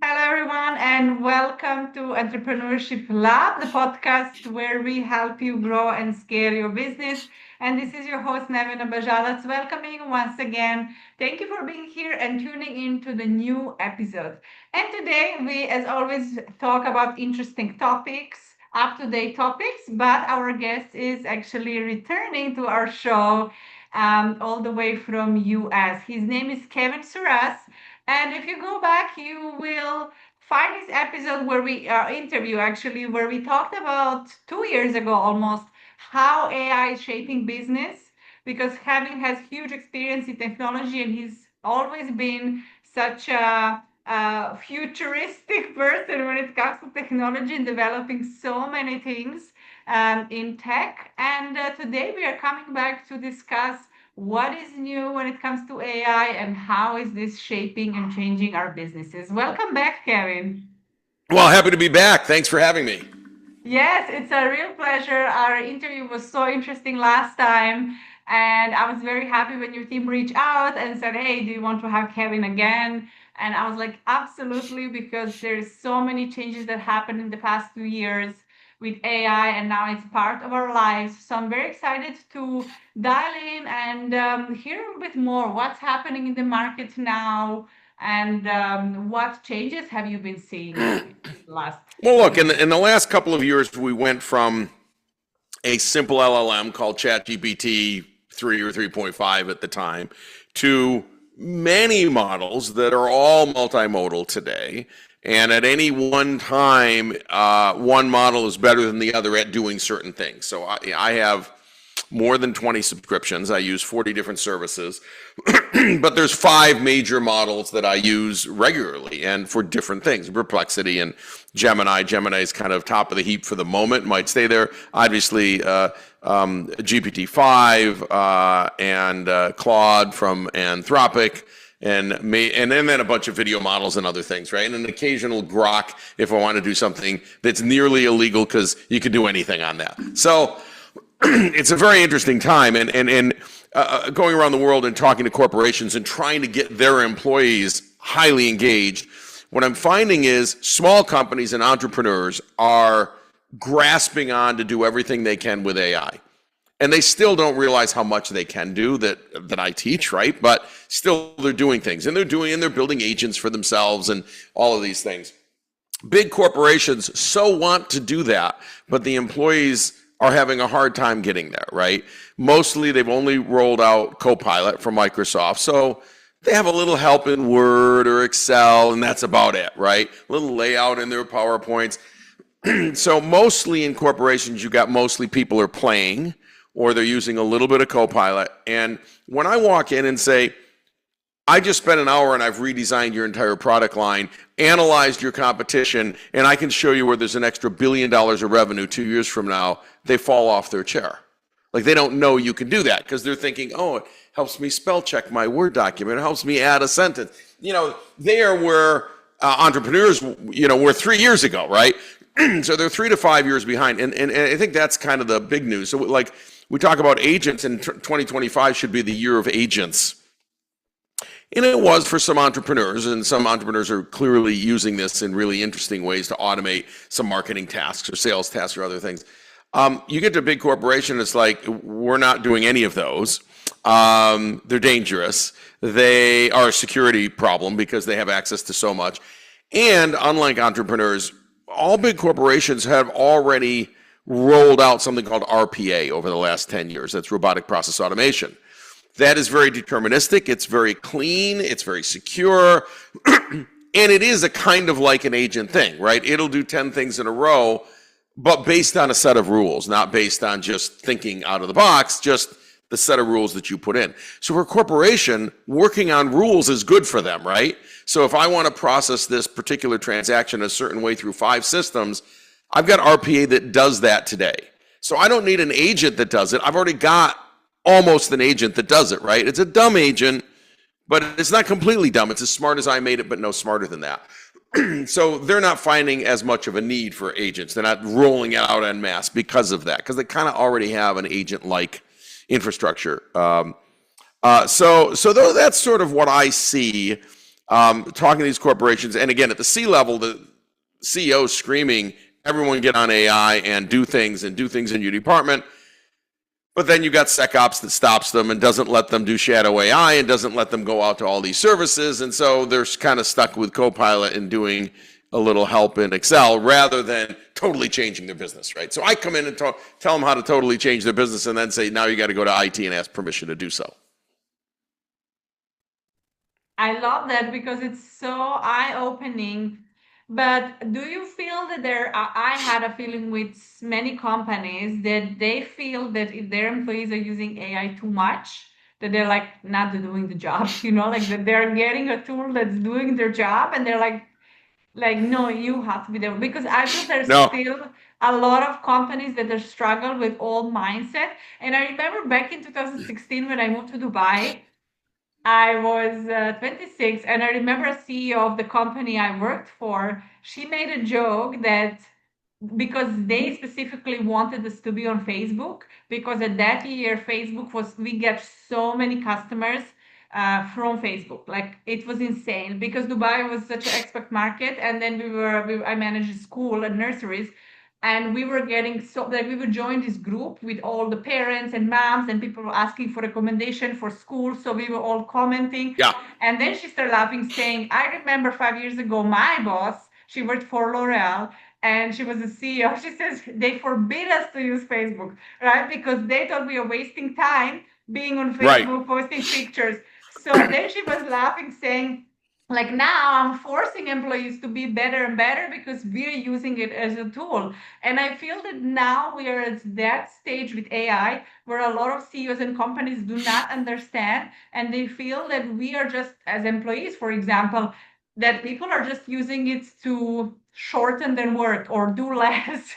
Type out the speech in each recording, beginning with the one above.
Hello, everyone, and welcome to Entrepreneurship Lab, the podcast where we help you grow and scale your business. And this is your host, Nevin Abajalat's welcoming once again. Thank you for being here and tuning in to the new episode. And today, we, as always, talk about interesting topics, up to date topics, but our guest is actually returning to our show all the way from US. His name is Kevin Surace. And if you go back, you will find this episode where we interview actually, where we talked about 2 years ago almost how AI is shaping business because Kevin has huge experience in technology and he's always been such a futuristic person when it comes to technology and developing so many things in tech. And today we are coming back to discuss what is new when it comes to AI and how is this shaping and changing our businesses. Welcome back, Kevin. Well, happy to be back. Thanks for having me. Yes, it's a real pleasure. Our interview was so interesting last time, and I was very happy when your team reached out and said, "Hey, do you want to have Kevin again?" And I was like, "Absolutely," because there's so many changes that happened in the past 2 years with AI, and now it's part of our lives. So I'm very excited to dial in and hear a bit more. What's happening in the market now, and what changes have you been seeing last Well, few look, in years? the last couple of years, we went from a simple LLM called ChatGPT 3 or 3.5 at the time to many models that are all multimodal today. And at any one time, one model is better than the other at doing certain things. So I have more than 20 subscriptions. I use 40 different services, but there's 5 major models that I use regularly and for different things. Perplexity and Gemini. Gemini is kind of top of the heap for the moment, might stay there. Obviously, GPT-5 and Claude from Anthropic. And then a bunch of video models and other things, right? And an occasional grok if I want to do something that's nearly illegal because you can do anything on that. So it's a very interesting time, and going around the world and talking to corporations and trying to get their employees highly engaged. What I'm finding is small companies and entrepreneurs are grasping on to do everything they can with AI. And they still don't realize how much they can do that I teach, right? But still they're doing things and they're building agents for themselves and all of these things. Big corporations so want to do that, but the employees are having a hard time getting there, right? Mostly they've only rolled out Copilot from Microsoft. So they have a little help in Word or Excel, and that's about it, right? A little layout in their PowerPoints. So mostly in corporations, you got mostly people are playing or they're using a little bit of Copilot. And when I walk in and say, I just spent an hour and I've redesigned your entire product line, analyzed your competition, and I can show you where there's an extra $1 billion of revenue 2 years from now, they fall off their chair. Like they don't know you can do that because they're thinking, oh, it helps me spell check my Word document. It helps me add a sentence. There where entrepreneurs, were 3 years ago, right? So they're 3 to 5 years behind. And I think that's kind of the big news. So like we talk about agents, and 2025 should be the year of agents. And it was for some entrepreneurs, and some entrepreneurs are clearly using this in really interesting ways to automate some marketing tasks or sales tasks or other things. You get to a big corporation, it's like, we're not doing any of those. They're dangerous. They are a security problem because they have access to so much. And unlike entrepreneurs, all big corporations have already rolled out something called RPA over the last 10 years. That's robotic process automation. That is very deterministic. It's very clean. It's very secure. And it is a kind of like an agent thing, right? It'll do 10 things in a row, but based on a set of rules, not based on just thinking out of the box, just the set of rules that you put in. So for a corporation, working on rules is good for them, right? So if I want to process this particular transaction a certain way through 5 systems, I've got RPA that does that today. So I don't need an agent that does it. I've already got almost an agent that does it, right? It's a dumb agent, but it's not completely dumb. It's as smart as I made it, but no smarter than that. So they're not finding as much of a need for agents. They're not rolling it out en masse because of that, because they kind of already have an agent-like infrastructure. So that's sort of what I see. talking to these corporations. And again, at the C level, the CEO screaming, everyone get on AI and do things in your department. But then you got SecOps that stops them and doesn't let them do shadow AI and doesn't let them go out to all these services. And so they're kind of stuck with Copilot and doing a little help in Excel rather than totally changing their business, right? So I come in and tell them how to totally change their business and then say, now you got to go to IT and ask permission to do so. I love that because it's so eye-opening. But do you feel that I had a feeling with many companies that they feel that if their employees are using AI too much, that they're like not doing the job, like that they're getting a tool that's doing their job and they're like, no, you have to be there. Because I feel there's still a lot of companies that are struggle with old mindset. And I remember back in 2016 when I moved to Dubai, I was 26, and I remember a CEO of the company I worked for. She made a joke that because they specifically wanted us to be on Facebook, because at that year, we get so many customers from Facebook. Like it was insane because Dubai was such an expat market. And then I managed a school and nurseries. And we were getting we would join this group with all the parents and moms and people were asking for recommendation for school. So we were all commenting. Yeah. And then she started laughing, saying, I remember 5 years ago, my boss, she worked for L'Oreal and she was a CEO. She says they forbid us to use Facebook, right? Because they thought we were wasting time being on Facebook, posting pictures. So then she was laughing, saying, like now I'm forcing employees to be better and better because we're using it as a tool. And I feel that now we are at that stage with AI where a lot of CEOs and companies do not understand and they feel that we are just, as employees, for example, that people are just using it to shorten their work or do less.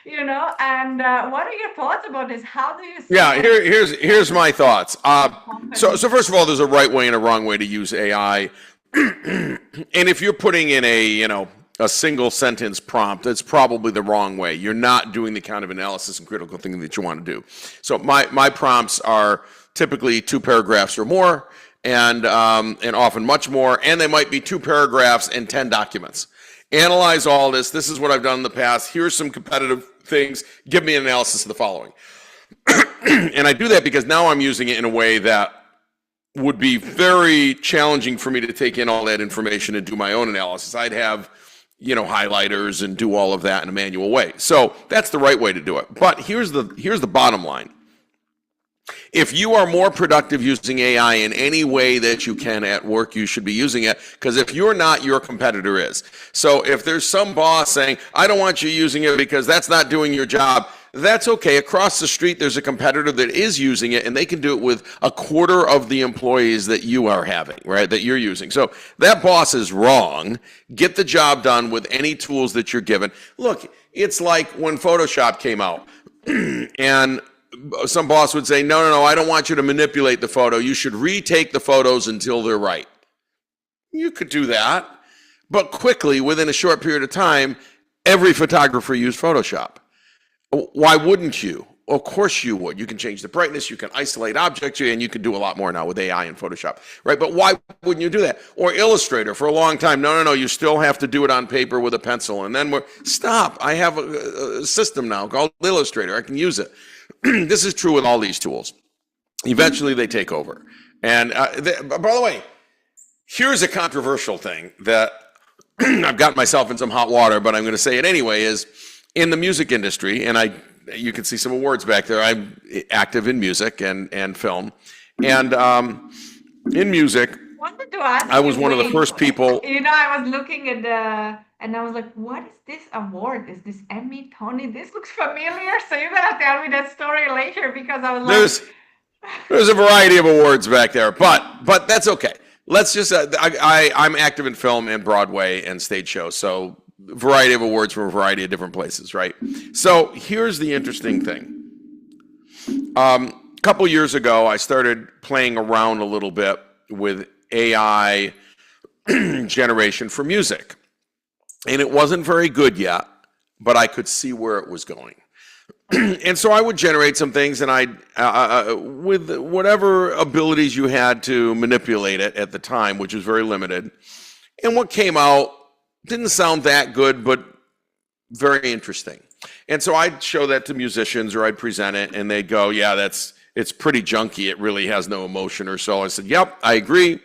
And what are your thoughts about this? How do you see here's my thoughts. So first of all, there's a right way and a wrong way to use AI. And if you're putting in a single sentence prompt, that's probably the wrong way. You're not doing the kind of analysis and critical thinking that you want to do. So my prompts are typically 2 paragraphs or more, and often much more, and they might be 2 paragraphs and 10 documents. Analyze all this. This is what I've done in the past. Here's some competitive things. Give me an analysis of the following. And I do that because now I'm using it in a way that would be very challenging for me to take in all that information and do my own analysis. I'd have, highlighters and do all of that in a manual way. So that's the right way to do it. But here's the bottom line. If you are more productive using AI in any way that you can at work, you should be using it, because if you're not, your competitor is. So if there's some boss saying, I don't want you using it because that's not doing your job, that's okay. Across the street, there's a competitor that is using it, and they can do it with a quarter of the employees that you are having, right, that you're using. So that boss is wrong. Get the job done with any tools that you're given. Look, it's like when Photoshop came out, and some boss would say, no, I don't want you to manipulate the photo. You should retake the photos until they're right. You could do that, but quickly, within a short period of time, every photographer used Photoshop. Why wouldn't you? Of course you would. You can change the brightness, you can isolate objects, and you can do a lot more now with AI and Photoshop, right? But why wouldn't you do that? Or Illustrator for a long time. No, you still have to do it on paper with a pencil. And then stop. I have a system now called Illustrator. I can use it. This is true with all these tools. Eventually they take over. And by the way, here's a controversial thing that I've gotten myself in some hot water, but I'm going to say it anyway, is in the music industry, and you can see some awards back there. I'm active in music and film. And in music, I was one of the first people. I was looking at and I was like, what is this award? Is this Emmy, Tony? This looks familiar. So you're going to tell me that story later, because I was like... There's a variety of awards back there, but that's okay. Let's just, I'm active in film and Broadway and stage shows. So variety of awards from a variety of different places, right? So here's the interesting thing. A couple years ago, I started playing around a little bit with AI generation for music. And it wasn't very good yet, but I could see where it was going. And so I would generate some things, and with whatever abilities you had to manipulate it at the time, which was very limited. And what came out didn't sound that good, but very interesting. And so I'd show that to musicians, or I'd present it, and they'd go, yeah, it's pretty junky. It really has no emotion or so. I said, yep, I agree,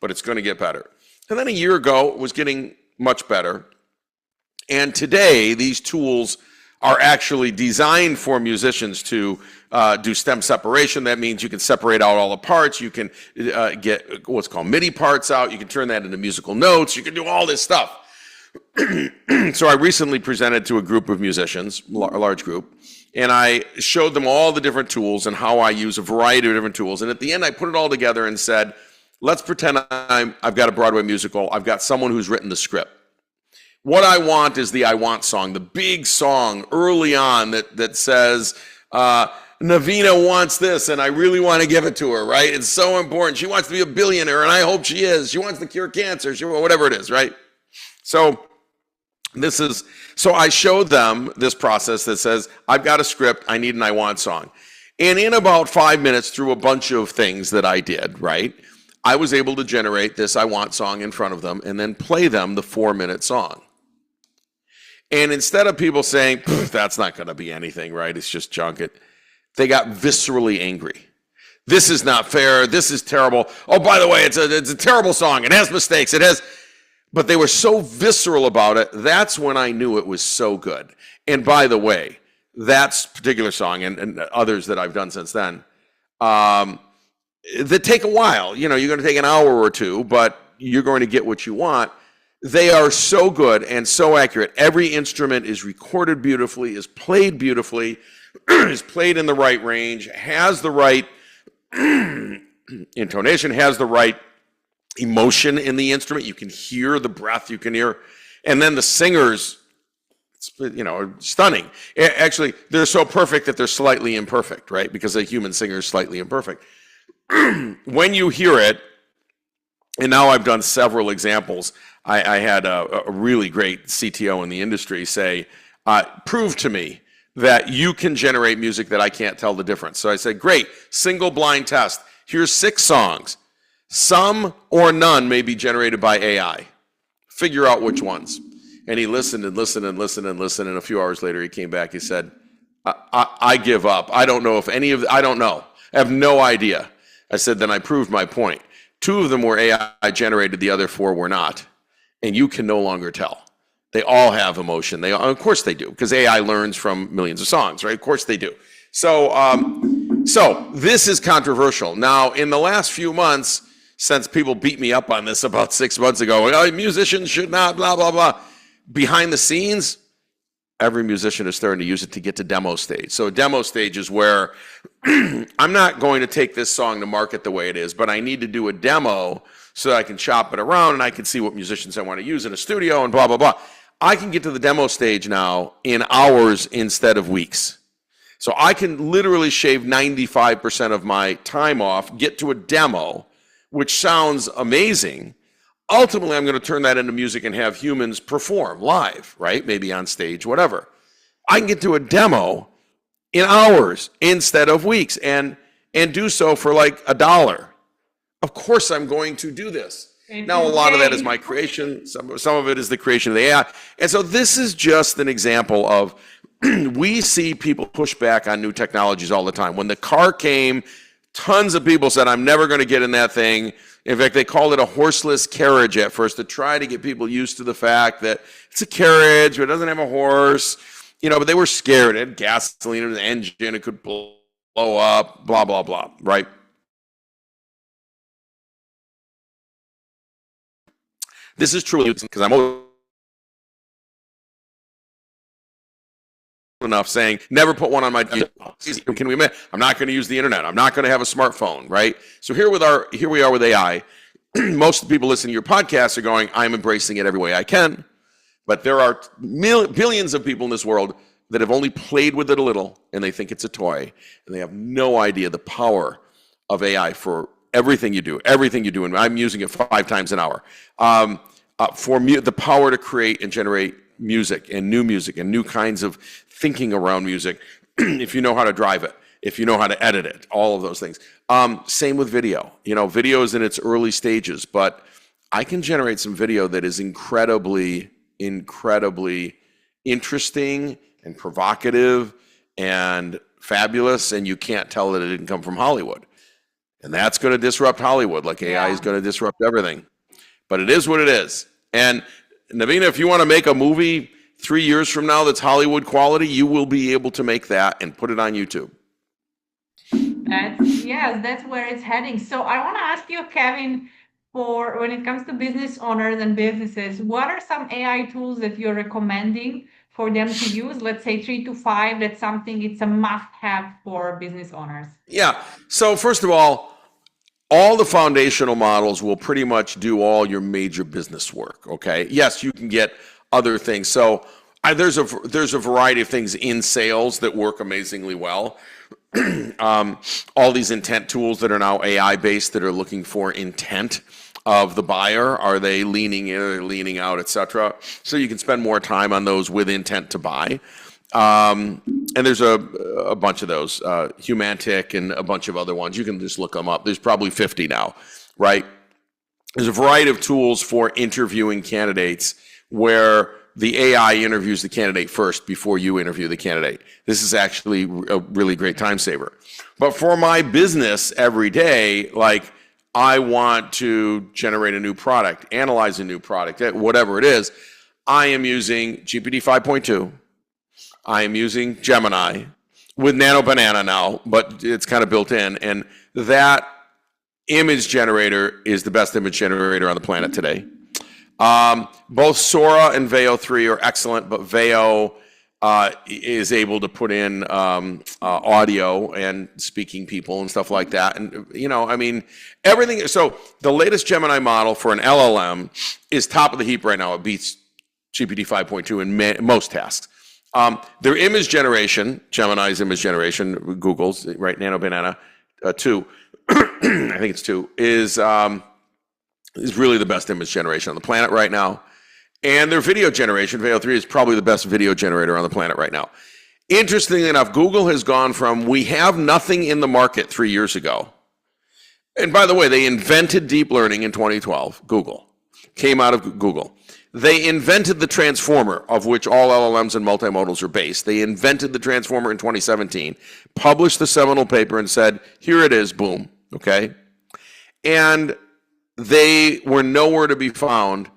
but it's going to get better. And then a year ago, it was getting much better. And today, these tools are actually designed for musicians to do stem separation. That means you can separate out all the parts. You can get what's called MIDI parts out. You can turn that into musical notes. You can do all this stuff. So I recently presented to a group of musicians, a large group, and I showed them all the different tools and how I use a variety of different tools. And at the end, I put it all together and said, let's pretend I've got a Broadway musical. I've got someone who's written the script. What I want is the I Want song, the big song early on that says, Navina wants this, and I really want to give it to her, right? It's so important. She wants to be a billionaire, and I hope she is. She wants to cure cancer, whatever it is, right? So I showed them this process that says, I've got a script, I need an I Want song. And in about 5 minutes, through a bunch of things that I did, right, I was able to generate this I Want song in front of them and then play them the 4-minute song. And instead of people saying, that's not going to be anything, right? It's just junk. They got viscerally angry. This is not fair. This is terrible. Oh, by the way, it's a terrible song. It has mistakes. But they were so visceral about it. That's when I knew it was so good. And by the way, that particular song and others that I've done since then, that take a while. You're going to take an hour or two, but you're going to get what you want. They are so good and so accurate. Every instrument is recorded beautifully, is played beautifully, is played in the right range, has the right intonation, has the right emotion in the instrument. You can hear the breath, you can hear, and then the singers, are stunning. Actually, they're so perfect that they're slightly imperfect, right? Because a human singer is slightly imperfect. When you hear it, and now I've done several examples. I had a really great CTO in the industry say, prove to me that you can generate music that I can't tell the difference. So I said, great, single blind test. Here's 6 songs. Some or none may be generated by AI. Figure out which ones. And he listened and listened and listened and listened. And a few hours later, he came back. He said, I give up. I don't know if I don't know. I have no idea. I said, then I proved my point. 2 of them were AI generated. The other 4 were not. And you can no longer tell. They all have emotion. Of course they do, because AI learns from millions of songs, right? Of course they do. So this is controversial. Now, in the last few months, since people beat me up on this about 6 months ago, musicians should not, blah, blah, blah. Behind the scenes, every musician is starting to use it to get to demo stage. So a demo stage is where I'm not going to take this song to market the way it is, but I need to do a demo so that I can chop it around and I can see what musicians I want to use in a studio and blah, blah, blah. I can get to the demo stage now in hours instead of weeks. So I can literally shave 95% of my time off, get to a demo, which sounds amazing. Ultimately, I'm going to turn that into music and have humans perform live, right? Maybe on stage, whatever. I can get to a demo in hours instead of weeks and do so for like $1. Of course, I'm going to do this. Now, a lot of that is my creation. Some of it is the creation of the AI. And so this is just an example of we see people push back on new technologies all the time. When the car came, tons of people said, I'm never going to get in that thing. In fact, they called it a horseless carriage at first to try to get people used to the fact that it's a carriage, but it doesn't have a horse. But they were scared. It had gasoline in the engine. It could blow up, blah, blah, blah, right? This is truly because I'm old enough saying, never put one on my can we admit, I'm not going to use the internet. I'm not going to have a smartphone, right? So here we are with AI. Most of the people listening to your podcast are going, I'm embracing it every way I can. But there are billions of people in this world that have only played with it a little and they think it's a toy and they have no idea the power of AI for everything you do, and I'm using it 5 times an hour. For the power to create and generate music and new kinds of thinking around music, if you know how to drive it, if you know how to edit it, all of those things. Same with video. Video is in its early stages, but I can generate some video that is incredibly interesting and provocative and fabulous, and you can't tell that it didn't come from Hollywood. And that's going to disrupt Hollywood, like AI is going to disrupt everything. But it is what it is. And Navina, if you want to make a movie 3 years from now that's Hollywood quality, you will be able to make that and put it on YouTube. That's where it's heading. So I want to ask you, Kevin, for when it comes to business owners and businesses, what are some AI tools that you're recommending for them to use? Let's say 3 to 5, that's something it's a must-have for business owners. Yeah. So first of all the foundational models will pretty much do all your major business work. Okay. Yes, you can get other things. So there's a variety of things in sales that work amazingly well. All these intent tools that are now AI based that are looking for intent of the buyer. Are they leaning in, are they leaning out, etc. So you can spend more time on those with intent to buy. And there's a bunch of those, Humantic and a bunch of other ones. You can just look them up. There's probably 50 now, right? There's a variety of tools for interviewing candidates where the AI interviews the candidate first before you interview the candidate. This is actually a really great time saver. But for my business every day, like I want to generate a new product, analyze a new product, whatever it is, I am using GPT 5.2. I am using Gemini with Nano Banana now, but it's kind of built in. And that image generator is the best image generator on the planet today. Both Sora and Veo 3 are excellent, but Veo is able to put in audio and speaking people and stuff like that. And, everything. So the latest Gemini model for an LLM is top of the heap right now. It beats GPT 5.2 in most tasks. Their image generation, Gemini's image generation, Google's, right, Nano Banana 2, I think it's 2, is really the best image generation on the planet right now. And their video generation, Veo 3, is probably the best video generator on the planet right now. Interestingly enough, Google has gone from we have nothing in the market 3 years ago. And by the way, they invented deep learning in 2012. Google came out of Google. They invented the transformer, of which all LLMs and multimodals are based. They invented the transformer in 2017, published the seminal paper and said, here it is, boom, okay? And they were nowhere to be found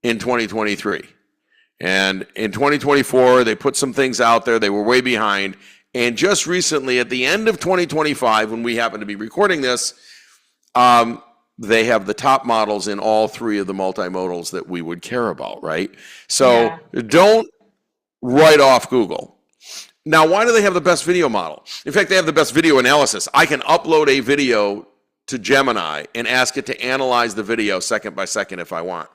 in 2023. And in 2024, they put some things out there. They were way behind. And just recently, at the end of 2025, when we happen to be recording this, they have the top models in all 3 of the multimodals that we would care about, right? So don't write off Google. Now, why do they have the best video model? In fact, they have the best video analysis. I can upload a video to Gemini and ask it to analyze the video second by second if I want.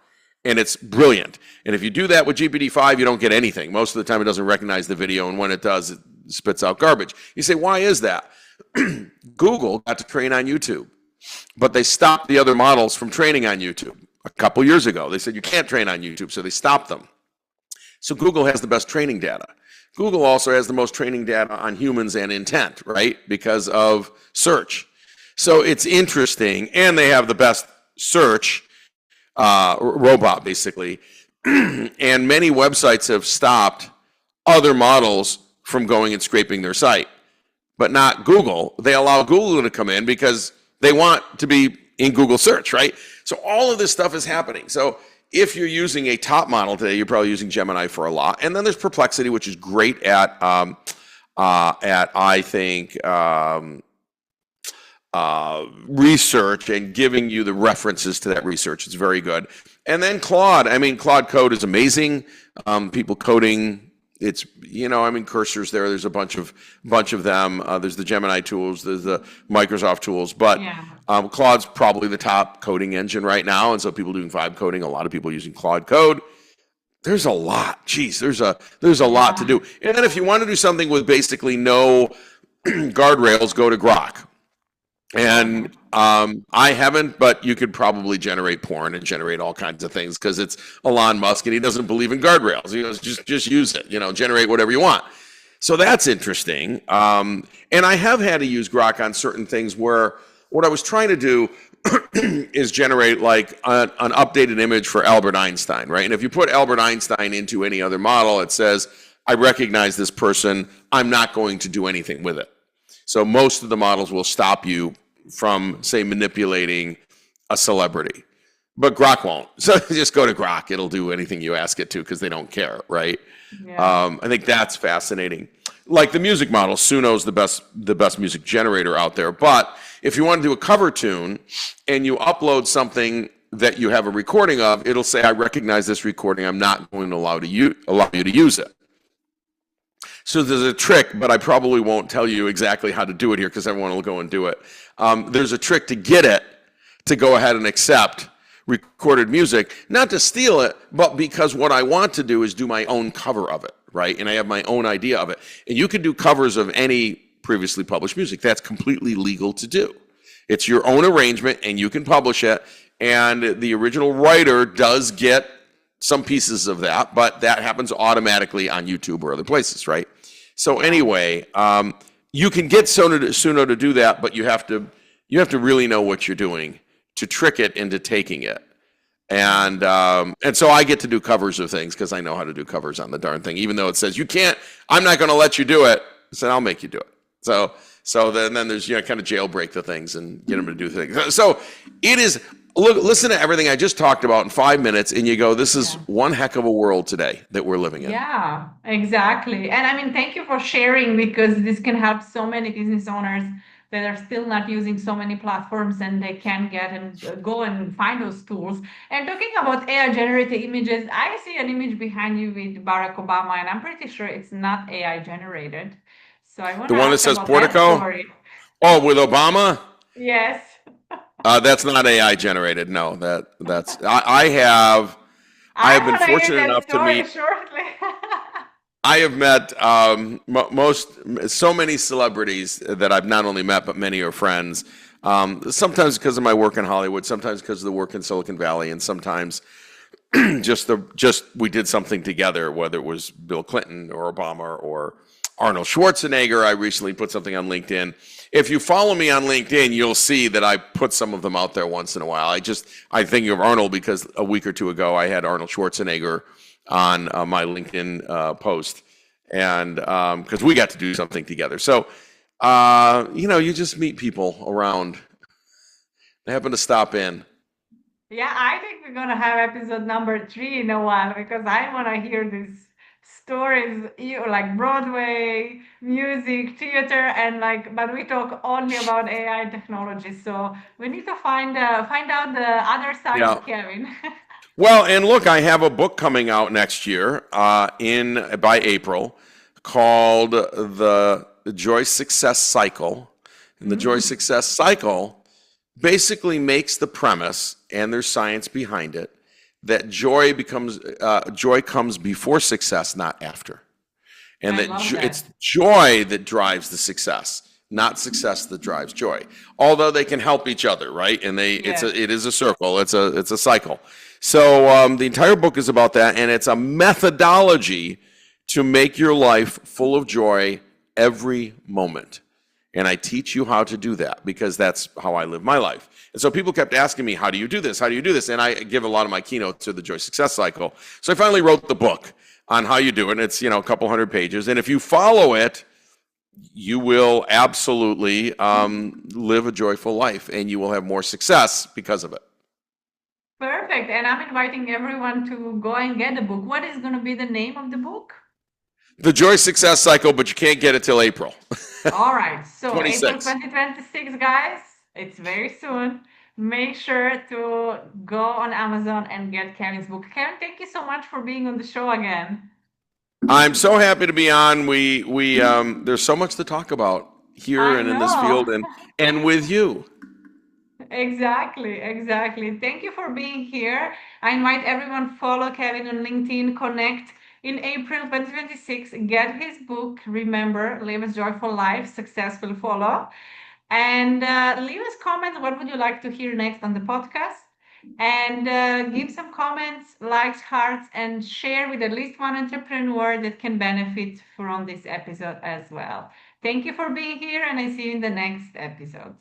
And it's brilliant. And if you do that with GPT-5, you don't get anything. Most of the time, it doesn't recognize the video, and when it does, it spits out garbage. You say, why is that? Google got to train on YouTube, but they stopped the other models from training on YouTube a couple years ago. They said you can't train on YouTube, so they stopped them. So Google has the best training data. Google also has the most training data on humans and intent, right? Because of search. So it's interesting, and they have the best search robot, basically. And many websites have stopped other models from going and scraping their site, but not Google. They allow Google to come in because they want to be in Google search, right? So all of this stuff is happening. So if you're using a top model today, you're probably using Gemini for a lot. And then there's Perplexity, which is great at I think, research and giving you the references to that research. It's very good. And then Claude. Claude Code is amazing. People coding. It's, cursors there. There's a bunch of them. There's the Gemini tools. There's the Microsoft tools. But Claude's probably the top coding engine right now. And so people doing vibe coding, a lot of people using Claude Code. There's a lot. Geez, there's a lot to do. And then if you want to do something with basically no guardrails, go to Grok. And I haven't, but you could probably generate porn and generate all kinds of things because it's Elon Musk and he doesn't believe in guardrails. He goes, just use it, generate whatever you want. So that's interesting. And I have had to use Grok on certain things where what I was trying to do is generate like an updated image for Albert Einstein, right? And if you put Albert Einstein into any other model, it says, I recognize this person. I'm not going to do anything with it. So most of the models will stop you from, say, manipulating a celebrity. But Grok won't. So just go to Grok. It'll do anything you ask it to because they don't care, right? Yeah. I think that's fascinating. Like the music model, Suno's the best music generator out there. But if you want to do a cover tune and you upload something that you have a recording of, it'll say, I recognize this recording. I'm not going to allow you to use it. So there's a trick, but I probably won't tell you exactly how to do it here because everyone will go and do it. There's a trick to get it to go ahead and accept recorded music, not to steal it, but because what I want to do is do my own cover of it, right? And I have my own idea of it. And you can do covers of any previously published music. That's completely legal to do. It's your own arrangement and you can publish it. And the original writer does get some pieces of that, but that happens automatically on YouTube or other places, right? So anyway, you can get Suno to do that, but you have to really know what you're doing to trick it into taking it. And so I get to do covers of things because I know how to do covers on the darn thing, even though it says you can't. I'm not going to let you do it. I said I'll make you do it. So then there's kind of jailbreak the things and get them to do things. So it is. Listen to everything I just talked about in 5 minutes, and you go, this is one heck of a world today that we're living in. Yeah, exactly. And I mean, thank you for sharing because this can help so many business owners that are still not using so many platforms and they can get and go and find those tools. And talking about AI generated images, I see an image behind you with Barack Obama, and I'm pretty sure it's not AI generated. So I want The to one that ask says about that Portico? story. Oh, with Obama? Yes. That's not AI generated. No, that's I have I been want to hear fortunate that enough to story meet. shortly. I have met so many celebrities that I've not only met but many are friends. Sometimes because of my work in Hollywood, sometimes because of the work in Silicon Valley, and sometimes just we did something together, whether it was Bill Clinton or Obama or Arnold Schwarzenegger. I recently put something on LinkedIn. If you follow me on LinkedIn, you'll see that I put some of them out there once in a while. I think of Arnold because a week or two ago I had Arnold Schwarzenegger on my LinkedIn post, and because we got to do something together. So you just meet people around. They happen to stop in. Yeah, I think we're gonna have episode number 3 in a while because I want to hear these stories, like Broadway, music, theater, and but we talk only about AI technology. So we need to find out the other side Yeah. of Kevin. Well, and look, I have a book coming out next year by April called the Joy Success Cycle. And the Joy Mm, Success Cycle basically makes the premise, and there's science behind it, that joy comes before success, not after. And I that love it's that. joy that drives the success, not success that drives joy. Although they can help each other, right? And Yes. it is a circle. It's a cycle. So the entire book is about that, and it's a methodology to make your life full of joy every moment. And I teach you how to do that because that's how I live my life. And so people kept asking me, how do you do this? How do you do this? And I give a lot of my keynotes to the Joy Success Cycle. So I finally wrote the book on how you do it. It's, a couple hundred pages. And if you follow it, you will absolutely live a joyful life and you will have more success because of it. Perfect. And I'm inviting everyone to go and get the book. What is going to be the name of the book? The Joy Success Cycle, but you can't get it till April All right. So April 26th. 2026, guys, it's very soon. Make sure to go on Amazon and get Kevin's book. Kevin, thank you so much for being on the show again. I'm so happy to be on. We there's so much to talk about here I and in this know. field and with you. Exactly, exactly. Thank you for being here. I invite everyone follow Kevin on LinkedIn, connect in April 2026, get his book, Remember, Live a Joyful Life, Successful Follow. And leave us comments. What would you like to hear next on the podcast? And give some comments, likes, hearts, and share with at least one entrepreneur that can benefit from this episode as well. Thank you for being here, and I see you in the next episode.